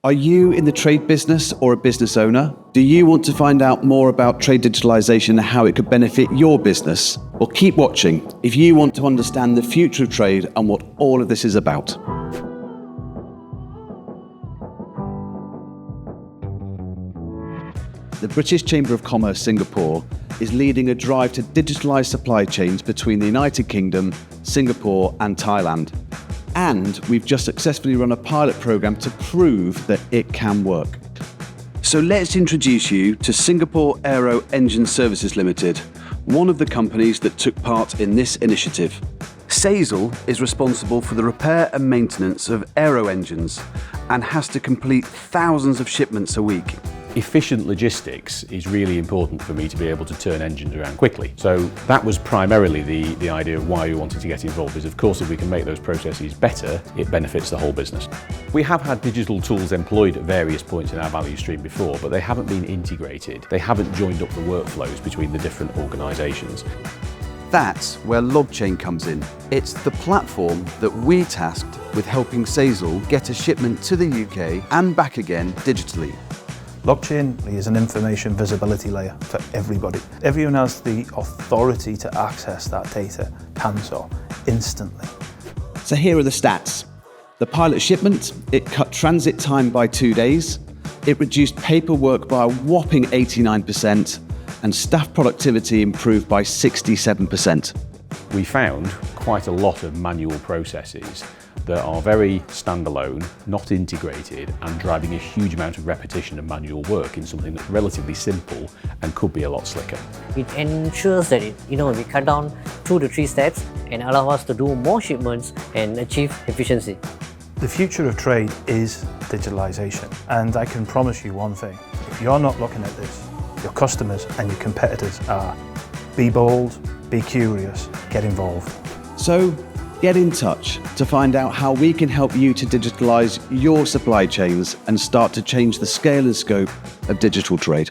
Are you in the trade business or a business owner? Do you want to find out more about trade digitalisation and how it could benefit your business? Well, keep watching if you want to understand the future of trade and what all of this is about. The British Chamber of Commerce Singapore is leading a drive to digitalise supply chains between the United Kingdom, Singapore and Thailand. And we've just successfully run a pilot programme to prove that it can work. So let's introduce you to Singapore Aero Engine Services Limited, one of the companies that took part in this initiative. SAESL is responsible for the repair and maintenance of aero engines and has to complete thousands of shipments a week. Efficient logistics is really important for me to be able to turn engines around quickly. So that was primarily the idea of why we wanted to get involved, is of course if we can make those processes better, it benefits the whole business. We have had digital tools employed at various points in our value stream before, but they haven't been integrated. They haven't joined up the workflows between the different organisations. That's where LogChain comes in. It's the platform that we tasked with helping SAESL get a shipment to the UK and back again digitally. LogChain is an information visibility layer for everybody. Everyone has the authority to access that data, can so, instantly. So here are the stats. The pilot shipment, it cut transit time by 2 days, it reduced paperwork by a whopping 89%, and staff productivity improved by 67%. We found quite a lot of manual processes that are very standalone, not integrated, and driving a huge amount of repetition and manual work in something that's relatively simple and could be a lot slicker. It ensures that we cut down 2 to 3 steps and allow us to do more shipments and achieve efficiency. The future of trade is digitalisation, and I can promise you one thing: if you're not looking at this, your customers and your competitors are. Be bold, be curious, get involved. So get in touch to find out how we can help you to digitalise your supply chains and start to change the scale and scope of digital trade.